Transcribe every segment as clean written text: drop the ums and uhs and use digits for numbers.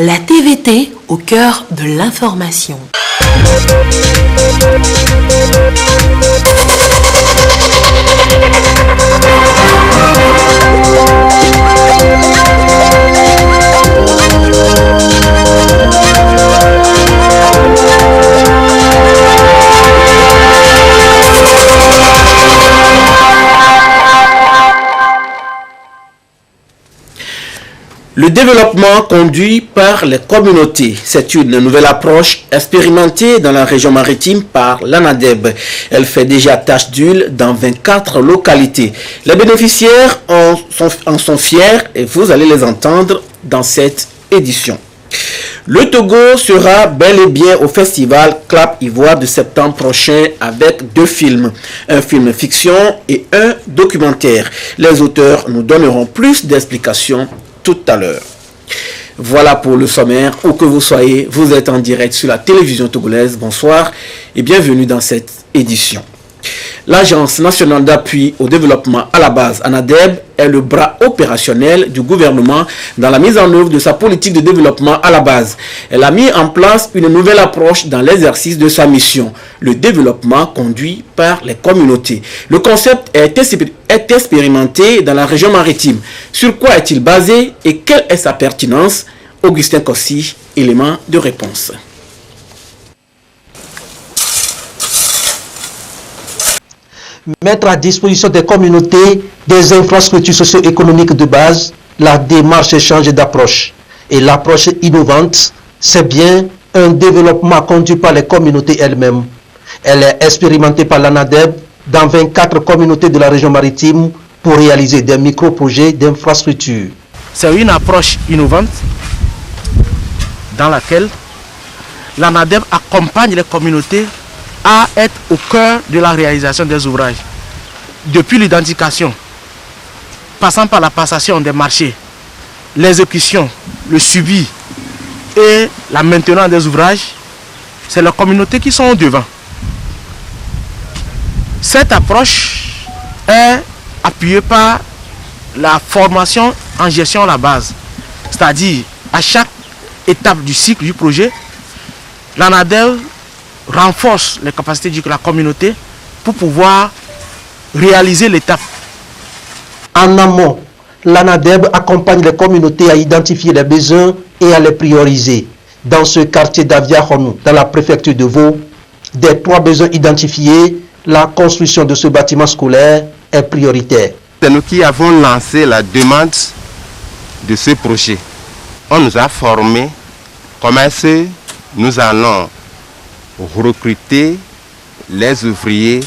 La TVT au cœur de l'information. Le développement conduit par les communautés, c'est une nouvelle approche expérimentée dans la région maritime par l'ANADEB. Elle fait déjà tache d'huile dans 24 localités. Les bénéficiaires en sont fiers et vous allez les entendre dans cette édition. Le Togo sera bel et bien au festival Clap Ivoire de septembre prochain avec 2 films, un film fiction et un documentaire. Les auteurs nous donneront plus d'explications tout à l'heure. Voilà pour le sommaire. Où que vous soyez, vous êtes en direct sur la télévision togolaise. Bonsoir et bienvenue dans cette édition. L'Agence nationale d'appui au développement à la base, ANADEB, est le bras opérationnel du gouvernement dans la mise en œuvre de sa politique de développement à la base. Elle a mis en place une nouvelle approche dans l'exercice de sa mission, le développement conduit par les communautés. Le concept est expérimenté dans la région maritime. Sur quoi est-il basé et quelle est sa pertinence? Augustin Kossi, élément de réponse. Mettre à disposition des communautés des infrastructures socio-économiques de base, la démarche change d'approche. Et l'approche innovante, c'est bien un développement conduit par les communautés elles-mêmes. Elle est expérimentée par l'ANADEB dans 24 communautés de la région maritime pour réaliser des micro-projets d'infrastructures. C'est une approche innovante dans laquelle l'ANADEB accompagne les communautés à être au cœur de la réalisation des ouvrages. Depuis l'identification, passant par la passation des marchés, l'exécution, le suivi et la maintenance des ouvrages, c'est les communautés qui sont au devant. Cette approche est appuyée par la formation en gestion à la base. C'est-à-dire, à chaque étape du cycle du projet, l'ANADEB renforce les capacités de la communauté pour pouvoir réaliser l'étape. En amont, l'ANADEB accompagne les communautés à identifier les besoins et à les prioriser. Dans ce quartier d'Avia-Honou, dans la préfecture de Vaud, des 3 besoins identifiés, la construction de ce bâtiment scolaire est prioritaire. C'est nous qui avons lancé la demande de ce projet. On nous a formés comment nous allons recruter les ouvriers.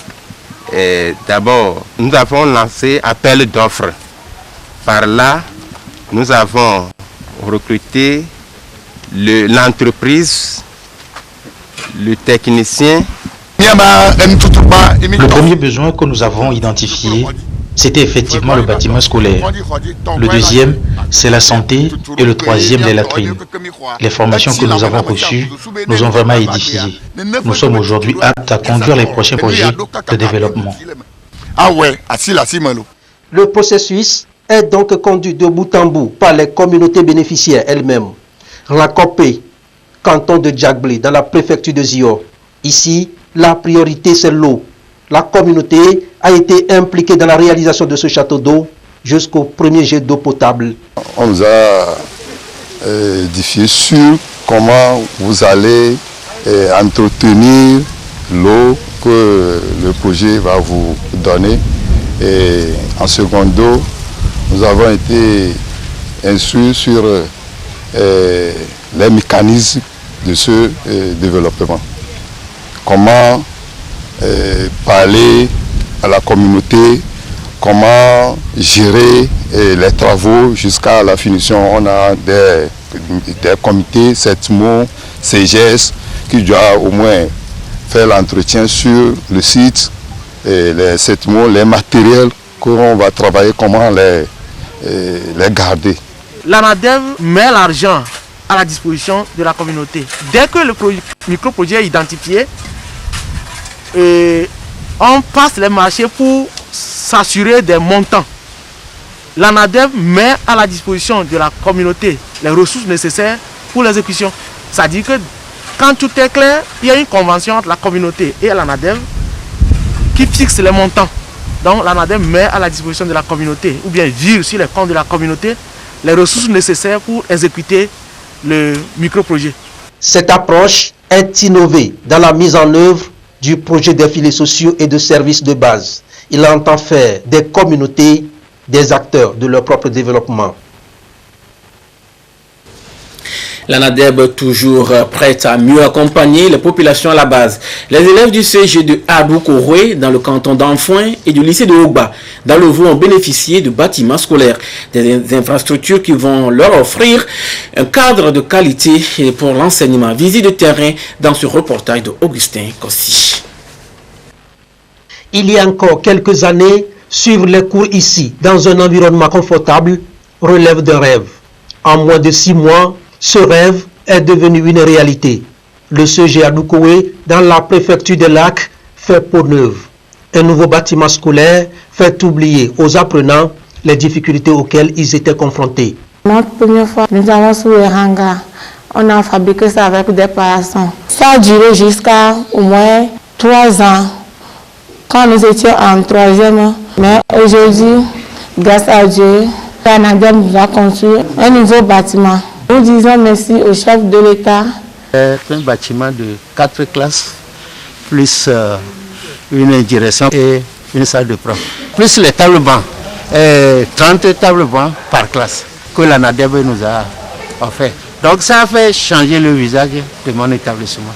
D'abord, nous avons lancé appel d'offres. Par là, nous avons recruté l'entreprise, le technicien. Le premier besoin que nous avons identifié, c'était effectivement le bâtiment scolaire. Le deuxième, c'est la santé et le troisième, les latrines. Les formations que nous avons reçues nous ont vraiment édifiés. Nous sommes aujourd'hui aptes à conduire les prochains projets de développement. Le processus est donc conduit de bout en bout par les communautés bénéficiaires elles-mêmes. Rakopé, canton de Djagblé, dans la préfecture de Zio. Ici, la priorité c'est l'eau. La communauté a été impliquée dans la réalisation de ce château d'eau jusqu'au premier jet d'eau potable. On nous a édifié sur comment vous allez entretenir l'eau que le projet va vous donner. Et en secondo, nous avons été instruits sur les mécanismes de ce développement. Comment parler à la communauté, comment gérer les travaux jusqu'à la finition. On a des comités, CETMO, CGS, qui doivent au moins faire l'entretien sur le site, et les CETMO, les matériels qu'on va travailler, comment les garder. L'ANADEB met l'argent à la disposition de la communauté. Dès que le micro-projet est identifié, on passe les marchés pour s'assurer des montants. L'ANADEB met à la disposition de la communauté les ressources nécessaires pour l'exécution. C'est-à-dire que quand tout est clair, il y a une convention entre la communauté et l'ANADEV qui fixe les montants. Donc l'ANADEV met à la disposition de la communauté ou bien vire sur les comptes de la communauté les ressources nécessaires pour exécuter le micro-projet. Cette approche est innovée dans la mise en œuvre du projet des filets sociaux et de services de base. Il entend faire des communautés des acteurs de leur propre développement. L'ANADEB toujours prête à mieux accompagner les populations à la base. Les élèves du CG de Adou-Kouroué dans le canton d'Anfouin et du lycée de Ogba dans le Vaud ont bénéficié de bâtiments scolaires, des infrastructures qui vont leur offrir un cadre de qualité pour l'enseignement. Visite de terrain dans ce reportage de Augustin Kossi. Il y a encore quelques années, suivre les cours ici, dans un environnement confortable, relève d'un rêve. En moins de 6 mois, ce rêve est devenu une réalité. Le CG Adou-Kouroué, dans la préfecture de Lac, fait peau neuve. Un nouveau bâtiment scolaire fait oublier aux apprenants les difficultés auxquelles ils étaient confrontés. La première fois, nous avons sous le hangar. On a fabriqué ça avec des paillasson. Ça a duré jusqu'à au moins 3 ans, quand nous étions en 3e. Mais aujourd'hui, grâce à Dieu, l'ANADEB nous a construit un nouveau bâtiment. Nous disons merci au chef de l'État. C'est un bâtiment de 4 classes, plus une direction et une salle de prof. Plus les tables bancs, 30 tables bancs par classe que l'ANADEB nous a offert. Donc ça a fait changer le visage de mon établissement.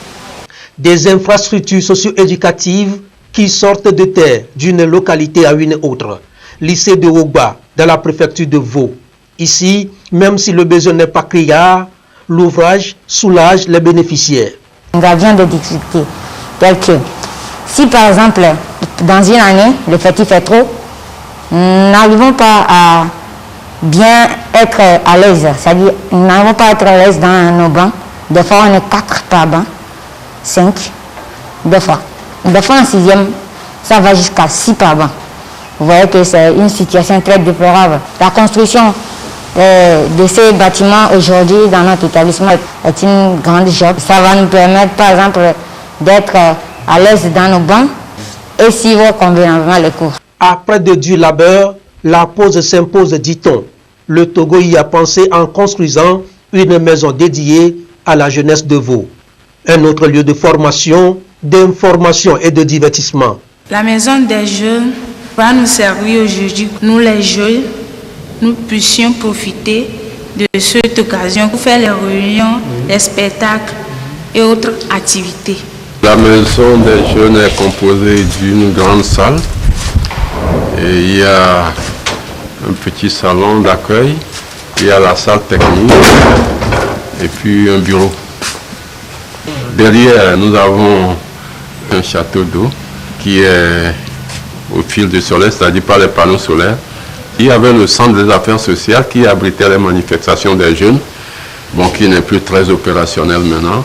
Des infrastructures socio-éducatives qui sortent de terre d'une localité à une autre. Lycée de Ogba, dans la préfecture de Vaud. Ici, même si le besoin n'est pas criard, l'ouvrage soulage les bénéficiaires. Nous avions des difficultés, telles que si par exemple, dans une année, le petit fait trop, nous n'arrivons pas à bien être à l'aise. C'est-à-dire, nous n'arrivons pas à être à l'aise dans nos bancs. Des fois, on est 4 par banc, 5, des fois. Des fois, en 6e, ça va jusqu'à 6 par banc. Vous voyez que c'est une situation très déplorable. La construction de ces bâtiments aujourd'hui dans notre établissement est une grande job. Ça va nous permettre, par exemple, d'être à l'aise dans nos bancs et suivre convenablement les cours. Après de durs labeurs, la pause s'impose, dit-on. Le Togo y a pensé en construisant une maison dédiée à la jeunesse de Vaud. Un autre lieu de formation, d'information et de divertissement. La maison des jeunes va nous servir aujourd'hui, nous les jeunes, nous puissions profiter de cette occasion pour faire les réunions, les spectacles et autres activités. La maison des jeunes est composée d'une grande salle et il y a un petit salon d'accueil, il y a la salle technique et puis un bureau. Derrière, nous avons un château d'eau qui est au fil du soleil, c'est-à-dire par les panneaux solaires. Il y avait le centre des affaires sociales qui abritait les manifestations des jeunes, bon, qui n'est plus très opérationnel maintenant.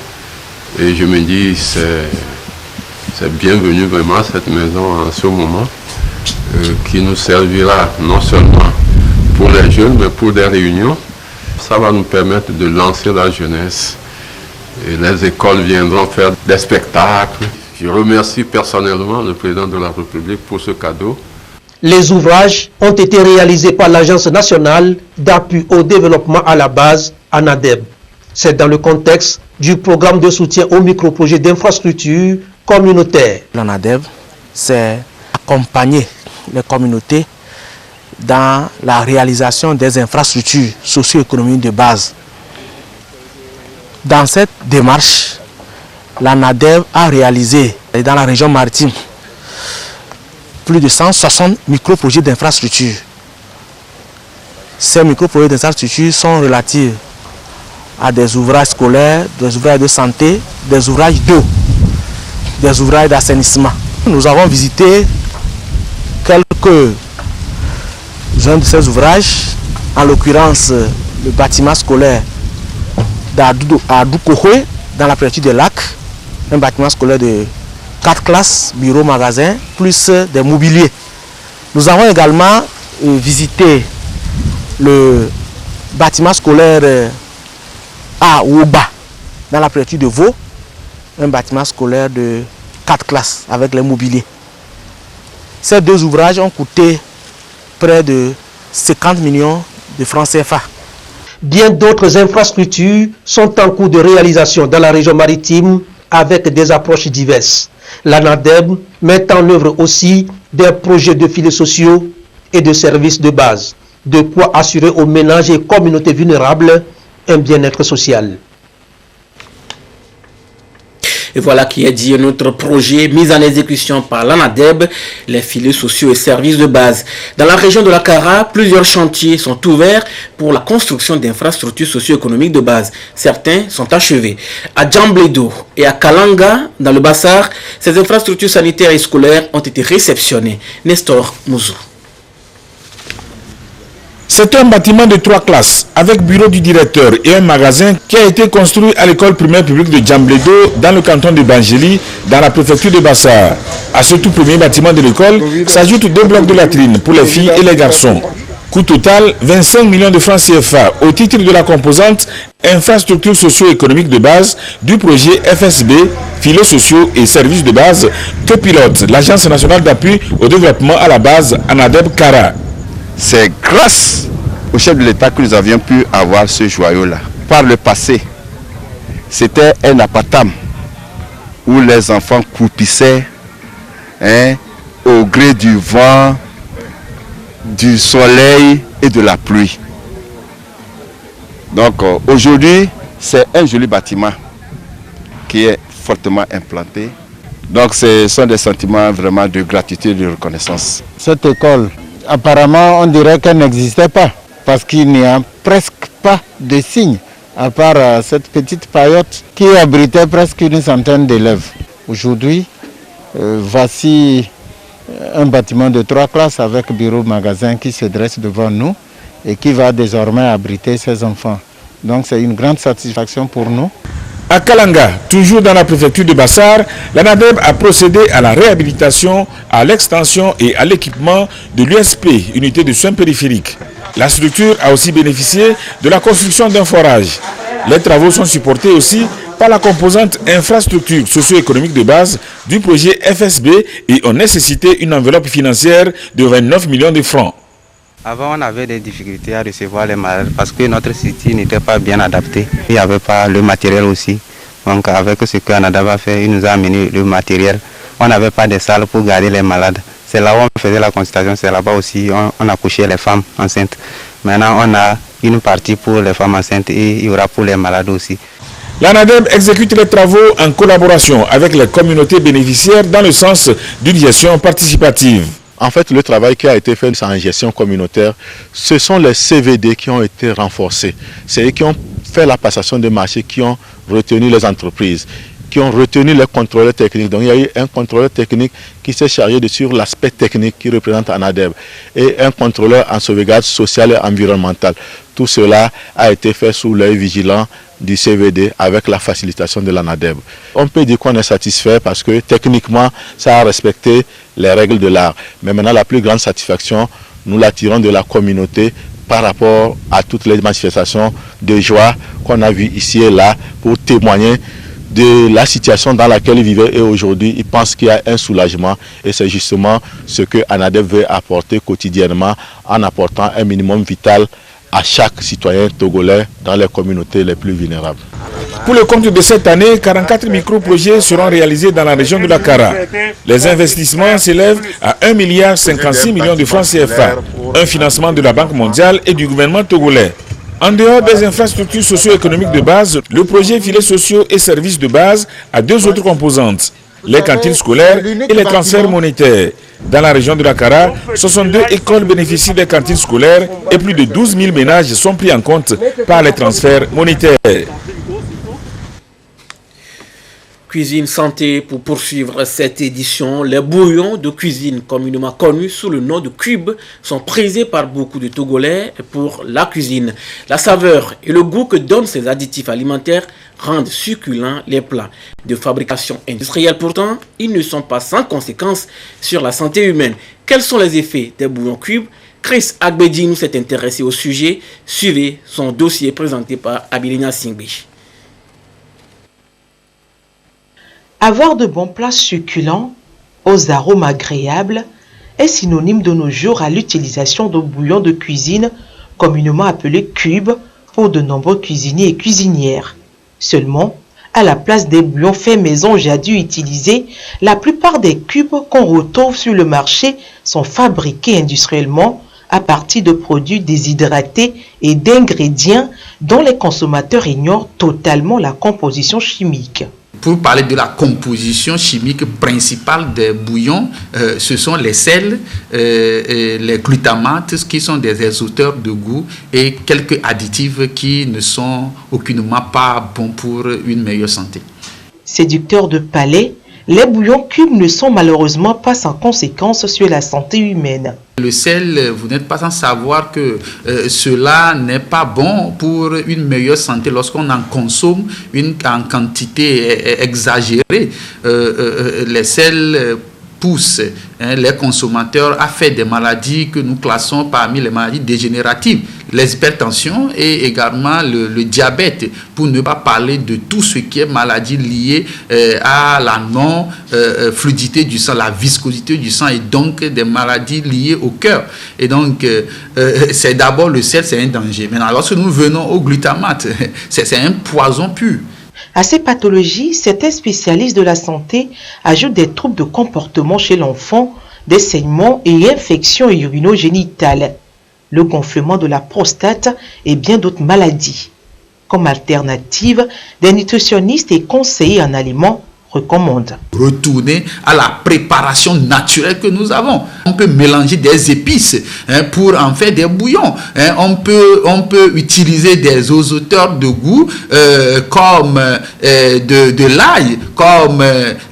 Et je me dis, c'est bienvenu vraiment cette maison en ce moment, qui nous servira non seulement pour les jeunes, mais pour des réunions. Ça va nous permettre de lancer la jeunesse. Et les écoles viendront faire des spectacles. Je remercie personnellement le président de la République pour ce cadeau. Les ouvrages ont été réalisés par l'Agence nationale d'appui au développement à la base, ANADEB. C'est dans le contexte du programme de soutien aux micro-projets d'infrastructures communautaires. L'ANADEB, c'est accompagner les communautés dans la réalisation des infrastructures socio-économiques de base. Dans cette démarche, l'ANADEB a réalisé dans la région maritime plus de 160 micro-projets d'infrastructures. Ces micro-projets d'infrastructures sont relatifs à des ouvrages scolaires, des ouvrages de santé, des ouvrages d'eau, des ouvrages d'assainissement. Nous avons visité quelques-uns de ces ouvrages, en l'occurrence le bâtiment scolaire d'Adou-Kouroué dans la préfecture de Lac, un bâtiment scolaire de 4 classes, bureaux, magasins, plus des mobiliers. Nous avons également visité le bâtiment scolaire à Ouba, dans la préfecture de Vaud, un bâtiment scolaire de 4 classes avec les mobiliers. Ces 2 ouvrages ont coûté près de 50 millions de francs CFA. Bien d'autres infrastructures sont en cours de réalisation dans la région maritime avec des approches diverses. L'ANADEB met en œuvre aussi des projets de filets sociaux et de services de base, de quoi assurer aux ménages et communautés vulnérables un bien-être social. Et voilà qui est dit un autre projet mis en exécution par l'ANADEB, les filets sociaux et services de base. Dans la région de la Kara, plusieurs chantiers sont ouverts pour la construction d'infrastructures socio-économiques de base. Certains sont achevés. À Djambledo et à Kalanga, dans le Bassar, ces infrastructures sanitaires et scolaires ont été réceptionnées. Nestor Mouzou. C'est un bâtiment de 3 classes avec bureau du directeur et un magasin qui a été construit à l'école primaire publique de Djambledo dans le canton de Bangéli dans la préfecture de Bassar. À ce tout premier bâtiment de l'école s'ajoutent 2 blocs de latrines pour les filles et les garçons. Coût total 25 millions de francs CFA au titre de la composante infrastructures socio-économiques de base du projet FSB, filets sociaux et services de base que pilote l'Agence nationale d'appui au développement à la base ANADEB Kara. C'est grâce au chef de l'État que nous avions pu avoir ce joyau-là. Par le passé, c'était un apatam où les enfants croupissaient au gré du vent, du soleil et de la pluie. Donc aujourd'hui, c'est un joli bâtiment qui est fortement implanté. Donc ce sont des sentiments vraiment de gratitude et de reconnaissance. Cette école, apparemment, on dirait qu'elle n'existait pas, parce qu'il n'y a presque pas de signes, à part cette petite paillote qui abritait presque une centaine d'élèves. Aujourd'hui, voici un bâtiment de 3 classes avec bureau-magasin qui se dresse devant nous et qui va désormais abriter ces enfants. Donc c'est une grande satisfaction pour nous. À Kalanga, toujours dans la préfecture de Bassar, l'ANADEB a procédé à la réhabilitation, à l'extension et à l'équipement de l'USP, unité de soins périphériques. La structure a aussi bénéficié de la construction d'un forage. Les travaux sont supportés aussi par la composante infrastructure socio-économique de base du projet FSB et ont nécessité une enveloppe financière de 29 millions de francs. Avant, on avait des difficultés à recevoir les malades parce que notre site n'était pas bien adapté. Il n'y avait pas le matériel aussi. Donc avec ce que ANADEB a fait, il nous a amené le matériel. On n'avait pas de salle pour garder les malades. C'est là où on faisait la consultation, c'est là-bas aussi on a couché les femmes enceintes. Maintenant, on a une partie pour les femmes enceintes et il y aura pour les malades aussi. L'ANADEB exécute les travaux en collaboration avec les communautés bénéficiaires dans le sens d'une gestion participative. En fait, le travail qui a été fait en gestion communautaire, ce sont les CVD qui ont été renforcés. C'est eux qui ont fait la passation de marché, qui ont retenu les entreprises, qui ont retenu les contrôleurs techniques. Donc il y a eu un contrôleur technique qui s'est chargé de sur l'aspect technique qui représente ANADEB et un contrôleur en sauvegarde sociale et environnementale. Tout cela a été fait sous l'œil vigilant du CVD avec la facilitation de l'ANADEB. On peut dire qu'on est satisfait parce que techniquement, ça a respecté les règles de l'art. Mais maintenant, la plus grande satisfaction, nous la tirons de la communauté par rapport à toutes les manifestations de joie qu'on a vues ici et là pour témoigner de la situation dans laquelle ils vivaient et aujourd'hui, ils pensent qu'il y a un soulagement et c'est justement ce que ANADEB veut apporter quotidiennement en apportant un minimum vital à chaque citoyen togolais dans les communautés les plus vulnérables. Pour le compte de cette année, 44 micro-projets seront réalisés dans la région de la Kara. Les investissements s'élèvent à 1,56 milliard de francs CFA, un financement de la Banque mondiale et du gouvernement togolais. En dehors des infrastructures socio-économiques de base, le projet filets sociaux et services de base a 2 autres composantes, les cantines scolaires et les transferts monétaires. Dans la région de la Kara, 62 écoles bénéficient des cantines scolaires et plus de 12 000 ménages sont pris en compte par les transferts monétaires. Cuisine santé pour poursuivre cette édition. Les bouillons de cuisine communément connus sous le nom de cubes sont prisés par beaucoup de Togolais pour la cuisine. La saveur et le goût que donnent ces additifs alimentaires rendent succulents les plats. De fabrication industrielle pourtant, ils ne sont pas sans conséquences sur la santé humaine. Quels sont les effets des bouillons cubes? Chris Agbedi nous s'est intéressé au sujet. Suivez son dossier présenté par Abilina Singbi. Avoir de bons plats succulents, aux arômes agréables, est synonyme de nos jours à l'utilisation de bouillons de cuisine, communément appelés cubes, pour de nombreux cuisiniers et cuisinières. Seulement, à la place des bouillons faits maison jadis utilisés, la plupart des cubes qu'on retrouve sur le marché sont fabriqués industriellement à partir de produits déshydratés et d'ingrédients dont les consommateurs ignorent totalement la composition chimique. Pour parler de la composition chimique principale des bouillons, ce sont les sels, les glutamates qui sont des exhausteurs de goût et quelques additifs qui ne sont aucunement pas bons pour une meilleure santé. Séducteurs de palais, les bouillons cubes ne sont malheureusement pas sans conséquences sur la santé humaine. Le sel, vous n'êtes pas sans savoir que cela n'est pas bon pour une meilleure santé lorsqu'on en consomme en quantité exagérée. Les sels poussent les consommateurs à faire des maladies que nous classons parmi les maladies dégénératives, l'hypertension et également le diabète, pour ne pas parler de tout ce qui est maladie liée à la non-fluidité du sang, la viscosité du sang et donc des maladies liées au cœur. Et donc, c'est d'abord le sel, c'est un danger. Maintenant, lorsque nous venons au glutamate, c'est un poison pur. À ces pathologies, certains spécialistes de la santé ajoutent des troubles de comportement chez l'enfant, des saignements et infections urinogénitales, le gonflement de la prostate et bien d'autres maladies. Comme alternative, des nutritionnistes et conseillers en aliments recommandent. Retourner à la préparation naturelle que nous avons. On peut mélanger des épices pour en faire des bouillons. On peut utiliser des exhausteurs de goût comme de l'ail, comme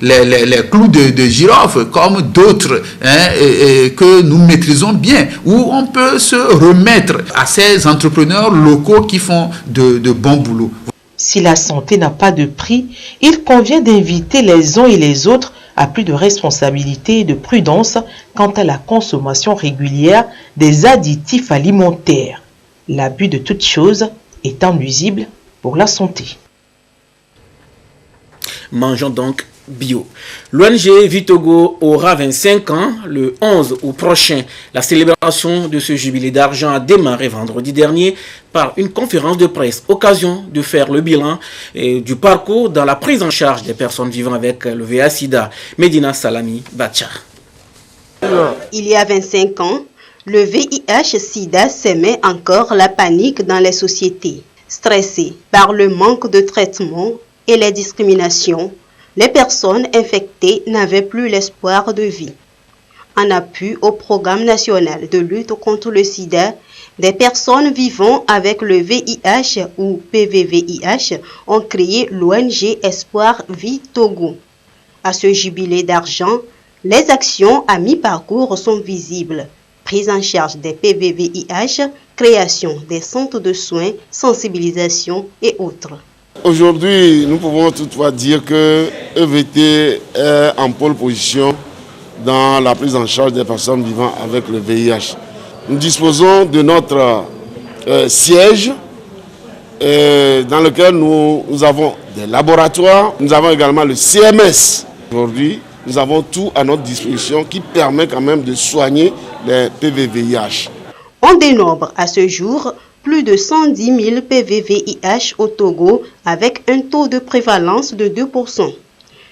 les clous de girofle, comme d'autres que nous maîtrisons bien. Ou on peut se remettre à ces entrepreneurs locaux qui font de bons boulots. Si la santé n'a pas de prix, il convient d'inviter les uns et les autres à plus de responsabilité et de prudence quant à la consommation régulière des additifs alimentaires. L'abus de toute chose étant nuisible pour la santé. Mangeons donc bio. L'ONG Vitogo aura 25 ans le 11 août prochain. La célébration de ce jubilé d'argent a démarré vendredi dernier par une conférence de presse, occasion de faire le bilan du parcours dans la prise en charge des personnes vivant avec le VIH-Sida. Medina Salami Bacha. Il y a 25 ans, le VIH-Sida semait encore la panique dans les sociétés. Stressées par le manque de traitement et les discriminations, les personnes infectées n'avaient plus l'espoir de vie. En appui au programme national de lutte contre le sida, des personnes vivant avec le VIH ou PVVIH ont créé l'ONG Espoir Vie Togo. À ce jubilé d'argent, les actions à mi-parcours sont visibles. Prise en charge des PVVIH, création des centres de soins, sensibilisation et autres. Aujourd'hui, nous pouvons toutefois dire que EVT est en pole position dans la prise en charge des personnes vivant avec le VIH. Nous disposons de notre siège dans lequel nous avons des laboratoires, nous avons également le CMS. Aujourd'hui, nous avons tout à notre disposition qui permet quand même de soigner les PVVIH. On dénombre à ce jour plus de 110 000 PVVIH au Togo avec un taux de prévalence de 2%.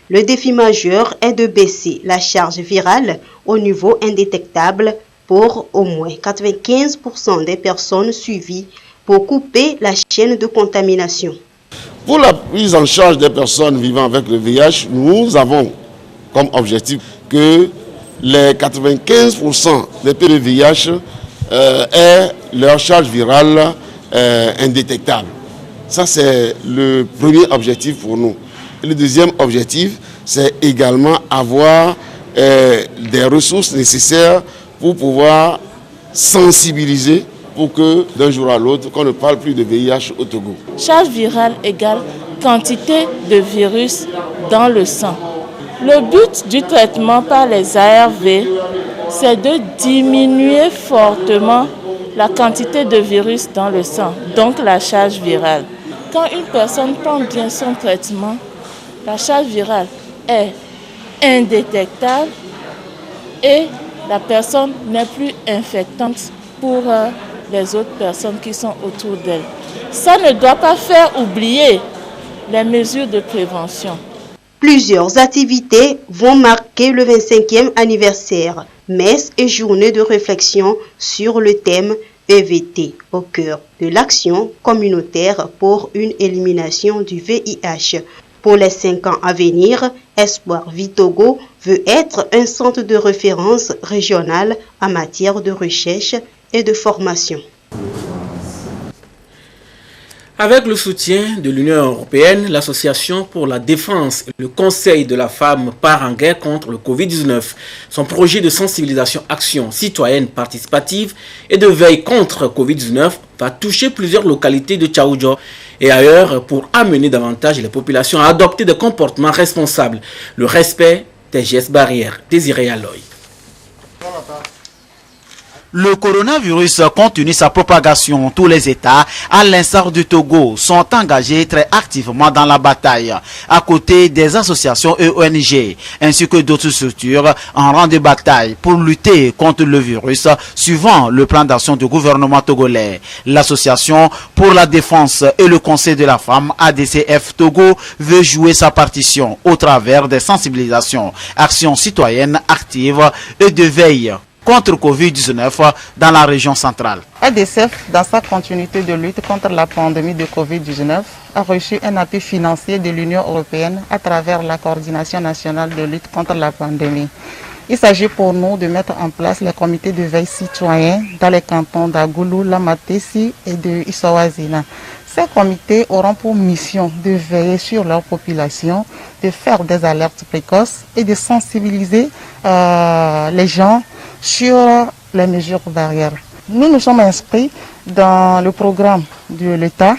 Le défi majeur est de baisser la charge virale au niveau indétectable pour au moins 95% des personnes suivies pour couper la chaîne de contamination. Pour la prise en charge des personnes vivant avec le VIH, nous avons comme objectif que les 95% des PVVIH aient leur charge virale indétectable. Ça, c'est le premier objectif pour nous. Et le deuxième objectif, c'est également avoir des ressources nécessaires pour pouvoir sensibiliser pour que d'un jour à l'autre, qu'on ne parle plus de VIH au Togo. Charge virale égale quantité de virus dans le sang. Le but du traitement par les ARV, c'est de diminuer fortement la quantité de virus dans le sang, donc la charge virale. Quand une personne prend bien son traitement, la charge virale est indétectable et la personne n'est plus infectante pour les autres personnes qui sont autour d'elle. Ça ne doit pas faire oublier les mesures de prévention. Plusieurs activités vont marquer le 25e anniversaire, messe et journée de réflexion sur le thème EVT au cœur de l'action communautaire pour une élimination du VIH. Pour les 5 ans à venir, Espoir Vie Togo veut être un centre de référence régional en matière de recherche et de formation. Avec le soutien de l'Union européenne, l'Association pour la défense et le Conseil de la femme part en guerre contre le Covid-19. Son projet de sensibilisation action citoyenne participative et de veille contre le Covid-19 va toucher plusieurs localités de Tchaoudjo et ailleurs pour amener davantage les populations à adopter des comportements responsables. Le respect des gestes barrières. Désiré Aloy. Le coronavirus continue sa propagation. Tous les États, à l'instar du Togo, sont engagés très activement dans la bataille, à côté des associations et ONG, ainsi que d'autres structures en rang de bataille pour lutter contre le virus, suivant le plan d'action du gouvernement togolais. L'Association pour la défense et le Conseil de la femme, ADCF Togo, veut jouer sa partition au travers des sensibilisations, actions citoyennes actives et de veille contre Covid-19 dans la région centrale. ADCF, dans sa continuité de lutte contre la pandémie de Covid-19, a reçu un appui financier de l'Union européenne à travers la coordination nationale de lutte contre la pandémie. Il s'agit pour nous de mettre en place les comités de veille citoyens dans les cantons d'Agoulou, Lamatessi et de Issawazina. Ces comités auront pour mission de veiller sur leur population, de faire des alertes précoces et de sensibiliser les gens sur les mesures barrières. Nous nous sommes inscrits dans le programme de l'État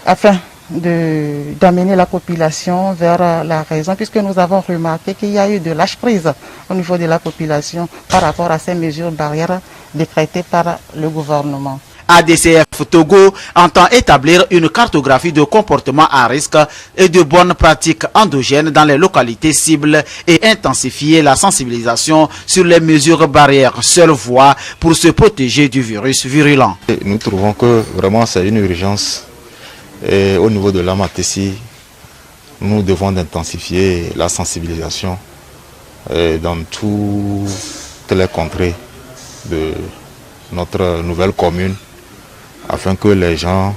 afin d'amener la population vers la raison, puisque nous avons remarqué qu'il y a eu de lâche-prise au niveau de la population par rapport à ces mesures barrières décrétées par le gouvernement. ADCF Togo entend établir une cartographie de comportements à risque et de bonnes pratiques endogènes dans les localités cibles et intensifier la sensibilisation sur les mesures barrières, seule voie pour se protéger du virus virulent. Nous trouvons que vraiment c'est une urgence et au niveau de l'Amatessi, nous devons intensifier la sensibilisation dans toutes les contrées de notre nouvelle commune, afin que les gens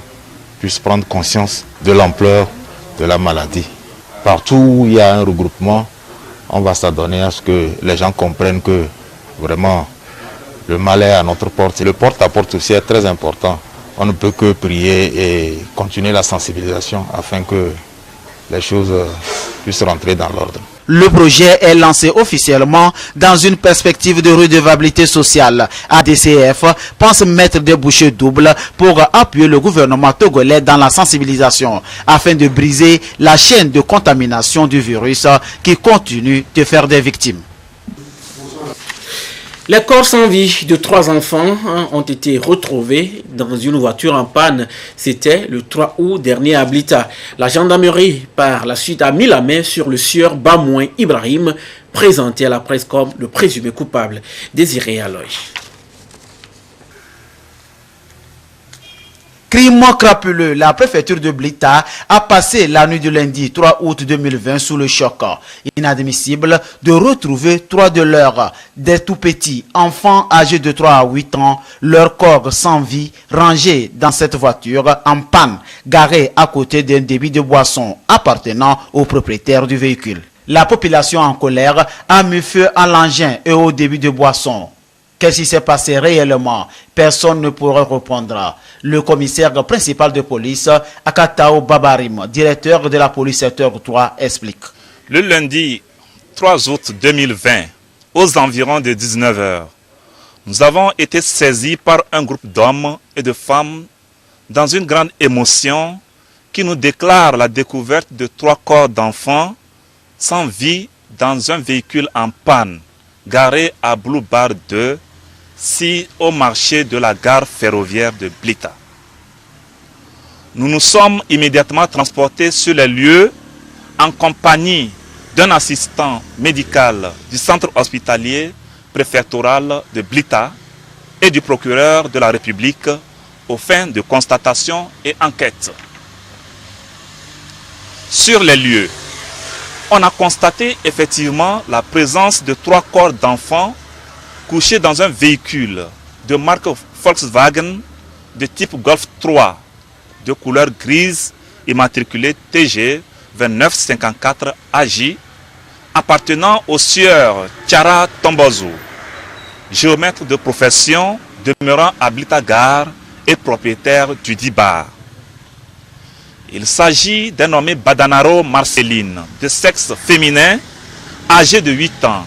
puissent prendre conscience de l'ampleur de la maladie. Partout où il y a un regroupement, on va s'adonner à ce que les gens comprennent que vraiment le mal est à notre porte. Le porte-à-porte aussi est très important. On ne peut que prier et continuer la sensibilisation afin que les choses puissent rentrer dans l'ordre. Le projet est lancé officiellement dans une perspective de redevabilité sociale. ADCF pense mettre des bouchées doubles pour appuyer le gouvernement togolais dans la sensibilisation afin de briser la chaîne de contamination du virus qui continue de faire des victimes. Les corps sans vie de 3 enfants ont été retrouvés dans une voiture en panne. C'était le 3 août dernier à Blita. La gendarmerie, par la suite, a mis la main sur le sieur Bamouin Ibrahim, présenté à la presse comme le présumé coupable. Désiré Aloy. Crime crapuleux, la préfecture de Blita a passé la nuit du lundi 3 août 2020 sous le choc. Inadmissible de retrouver 3 de leurs, des tout petits enfants âgés de 3 à 8 ans, leur corps sans vie rangés dans cette voiture en panne, garée à côté d'un débit de boisson appartenant au propriétaire du véhicule. La population en colère a mis feu à l'engin et au débit de boisson. Qu'est-ce qui s'est passé réellement? Personne ne pourra répondre. Le commissaire principal de police, Akatao Babarim, directeur de la police secteur 3, explique. Le lundi 3 août 2020, aux environs de 19 h, nous avons été saisis par un groupe d'hommes et de femmes dans une grande émotion qui nous déclare la découverte de 3 corps d'enfants sans vie dans un véhicule en panne, garé à Blue Bar 2, au marché de la gare ferroviaire de Blita. Nous nous sommes immédiatement transportés sur les lieux en compagnie d'un assistant médical du centre hospitalier préfectoral de Blita et du procureur de la République aux fins de constatation et enquête. Sur les lieux, on a constaté effectivement la présence de 3 corps d'enfants couchés dans un véhicule de marque Volkswagen de type Golf 3 de couleur grise immatriculé TG 2954 AJ appartenant au sieur Tchara Tombozo, géomètre de profession demeurant à Blita-Gare et propriétaire du dit bar. Il s'agit d'un nommé Badanaro Marceline, de sexe féminin, âgé de 8 ans.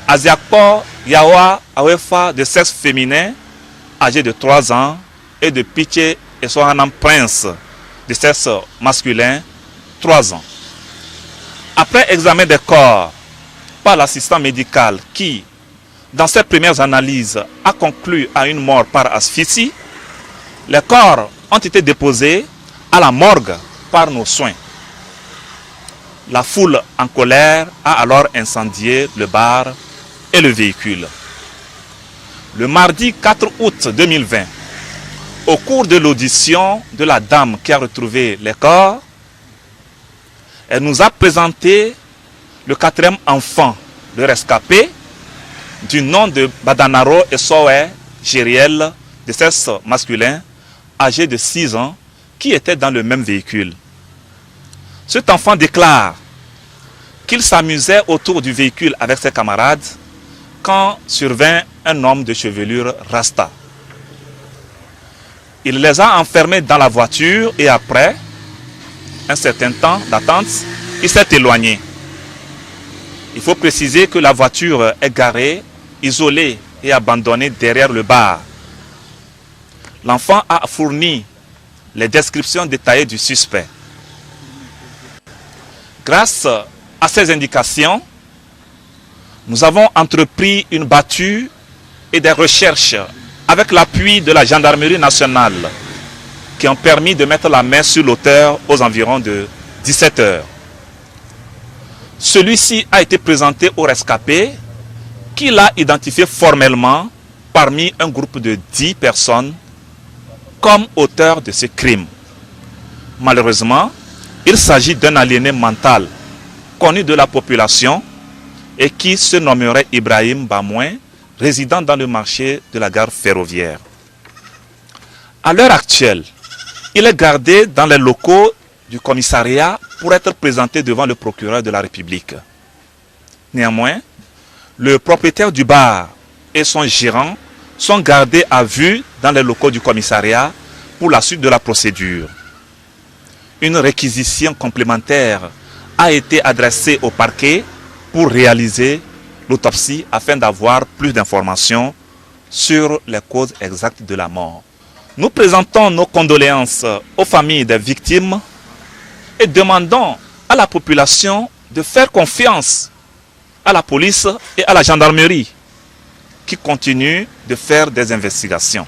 Aziakpo Yawa Awefa, de sexe féminin, âgé de 3 ans. Et de Piché et Sohanam Prince, de sexe masculin, 3 ans. Après examen des corps par l'assistant médical qui, dans ses premières analyses, a conclu à une mort par asphyxie, les corps ont été déposés à la morgue par nos soins. La foule en colère a alors incendié le bar et le véhicule. Le mardi 4 août 2020, au cours de l'audition de la dame qui a retrouvé les corps, elle nous a présenté le 4e enfant, le rescapé, du nom de Badanaro Essowe Gériel, de sexe masculin, âgé de 6 ans, qui était dans le même véhicule. Cet enfant déclare qu'il s'amusait autour du véhicule avec ses camarades quand survint un homme de chevelure rasta. Il les a enfermés dans la voiture et après un certain temps d'attente, il s'est éloigné. Il faut préciser que la voiture est garée, isolée et abandonnée derrière le bar. L'enfant a fourni les descriptions détaillées du suspect. Grâce à ces indications, nous avons entrepris une battue et des recherches avec l'appui de la gendarmerie nationale qui ont permis de mettre la main sur l'auteur aux environs de 17 heures. Celui-ci a été présenté au rescapé qui l'a identifié formellement parmi un groupe de 10 personnes comme auteur de ce crime. Malheureusement, il s'agit d'un aliéné mental connu de la population et qui se nommerait Ibrahim Bamouin, résident dans le marché de la gare ferroviaire. À l'heure actuelle, il est gardé dans les locaux du commissariat pour être présenté devant le procureur de la République. Néanmoins, le propriétaire du bar et son gérant sont gardés à vue dans les locaux du commissariat pour la suite de la procédure. Une réquisition complémentaire a été adressée au parquet pour réaliser l'autopsie afin d'avoir plus d'informations sur les causes exactes de la mort. Nous présentons nos condoléances aux familles des victimes et demandons à la population de faire confiance à la police et à la gendarmerie qui continuent de faire des investigations.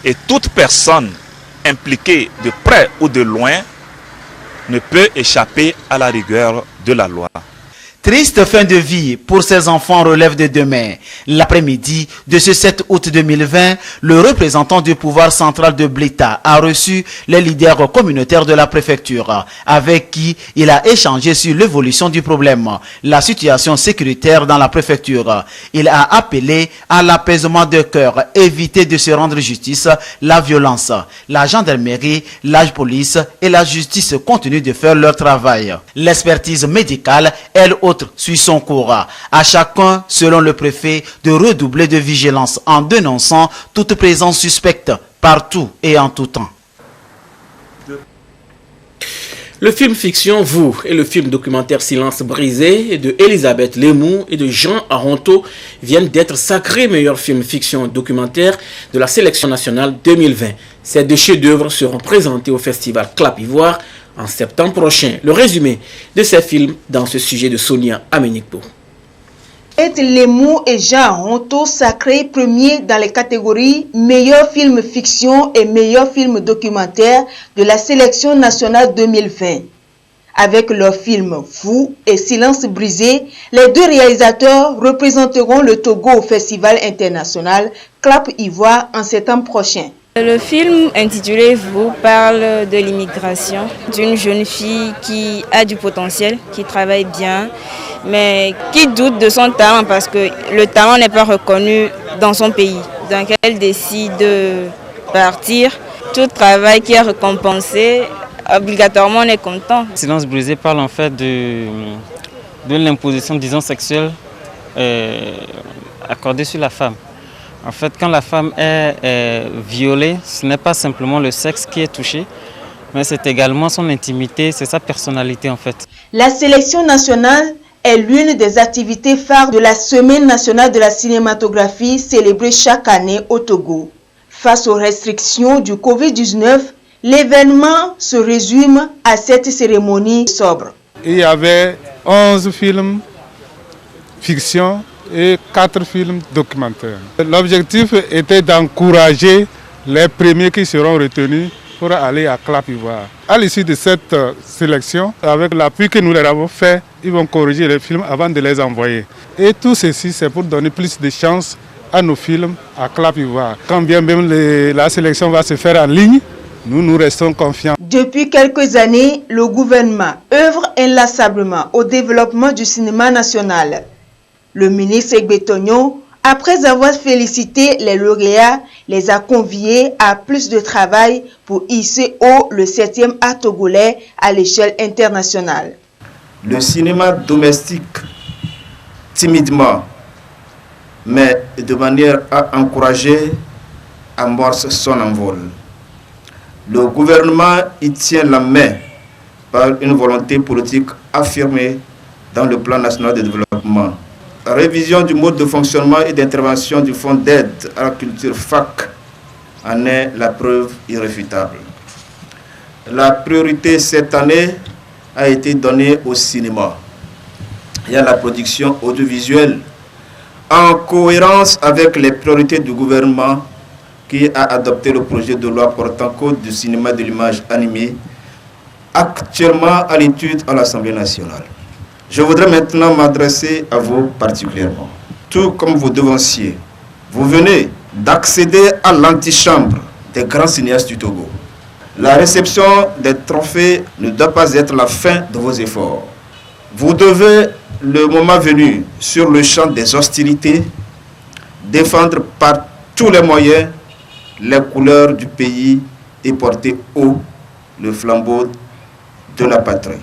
Et toute personne impliquée de près ou de loin ne peut échapper à la rigueur de la loi. Triste fin de vie pour ces enfants relève de demain. L'après-midi de ce 7 août 2020, le représentant du pouvoir central de Blita a reçu les leaders communautaires de la préfecture, avec qui il a échangé sur l'évolution du problème, la situation sécuritaire dans la préfecture. Il a appelé à l'apaisement de cœur, éviter de se rendre justice, la violence. La gendarmerie, la police et la justice continuent de faire leur travail. L'expertise médicale, elle aussi, suit son cours. À chacun, selon le préfet, de redoubler de vigilance en dénonçant toute présence suspecte partout et en tout temps. Le film fiction Vous et le film documentaire Silence brisé de Elisabeth Lemou et de Jean Aronto viennent d'être sacrés meilleurs films fiction documentaire de la sélection nationale 2020. Ces deux chefs-d'œuvre seront présentés au festival Clap Ivoire en septembre prochain. Le résumé de ces films dans ce sujet de Sonia Amenikpo. Lemou et Jean Aronto sacrés premiers dans les catégories meilleur film fiction et meilleur film documentaire de la sélection nationale 2020. Avec leur film Fou et Silence brisé, les deux réalisateurs représenteront le Togo au Festival international Clap Ivoire en septembre prochain. Le film intitulé Vous parle de l'immigration, d'une jeune fille qui a du potentiel, qui travaille bien, mais qui doute de son talent parce que le talent n'est pas reconnu dans son pays. Donc elle décide de partir. Tout travail qui est récompensé, obligatoirement on est content. Silence brisé parle en fait de l'imposition, disons, sexuelle accordée sur la femme. En fait, quand la femme est violée, ce n'est pas simplement le sexe qui est touché, mais c'est également son intimité, c'est sa personnalité en fait. La sélection nationale est l'une des activités phares de la Semaine nationale de la cinématographie célébrée chaque année au Togo. Face aux restrictions du Covid-19, l'événement se résume à cette cérémonie sobre. Il y avait 11 films fiction et 4 films documentaires. L'objectif était d'encourager les premiers qui seront retenus pour aller à Clap Ivoire. À l'issue de cette sélection, avec l'appui que nous leur avons fait, ils vont corriger les films avant de les envoyer. Et tout ceci, c'est pour donner plus de chance à nos films à Clap Ivoire. Quand bien même la sélection va se faire en ligne, nous restons confiants. Depuis quelques années, le gouvernement œuvre inlassablement au développement du cinéma national. Le ministre Egbetonyo, après avoir félicité les lauréats, les a conviés à plus de travail pour hisser haut le 7e art togolais à l'échelle internationale. Le cinéma domestique, timidement, mais de manière à encourager, amorce son envol. Le gouvernement y tient la main par une volonté politique affirmée dans le plan national de développement. Révision du mode de fonctionnement et d'intervention du Fonds d'aide à la culture FAC en est la preuve irréfutable. La priorité cette année a été donnée au cinéma et à la production audiovisuelle en cohérence avec les priorités du gouvernement qui a adopté le projet de loi portant code du cinéma de l'image animée actuellement à l'étude à l'Assemblée nationale. Je voudrais maintenant m'adresser à vous particulièrement. Tout comme vos devanciers, vous venez d'accéder à l'antichambre des grands cinéastes du Togo. La réception des trophées ne doit pas être la fin de vos efforts. Vous devez, le moment venu, sur le champ des hostilités, défendre par tous les moyens les couleurs du pays et porter haut le flambeau de la patrie.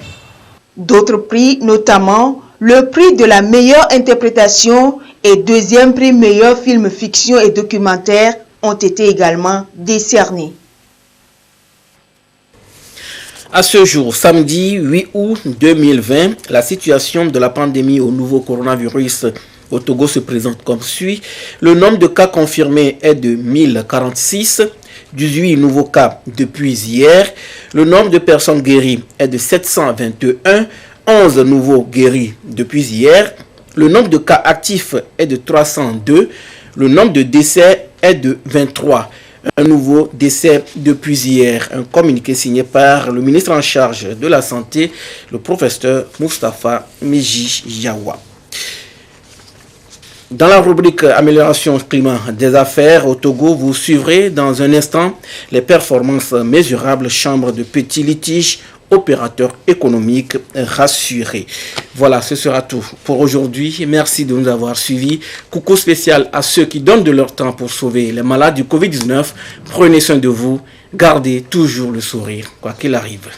D'autres prix, notamment le prix de la meilleure interprétation et deuxième prix meilleur film fiction et documentaire, ont été également décernés. À ce jour, samedi 8 août 2020, la situation de la pandémie au nouveau coronavirus au Togo se présente comme suit. Le nombre de cas confirmés est de 1046, 18 nouveaux cas depuis hier. Le nombre de personnes guéries est de 721, 11 nouveaux guéris depuis hier. Le nombre de cas actifs est de 302. Le nombre de décès est de 23. Un nouveau décès depuis hier. Un communiqué signé par le ministre en charge de la Santé, le professeur Moustapha Meji Yawa. Dans la rubrique Amélioration climat des affaires au Togo, vous suivrez dans un instant les performances mesurables Chambre de petits litiges, opérateurs économiques rassurés. Voilà, ce sera tout pour aujourd'hui. Merci de nous avoir suivis. Coucou spécial à ceux qui donnent de leur temps pour sauver les malades du Covid-19. Prenez soin de vous. Gardez toujours le sourire, quoi qu'il arrive.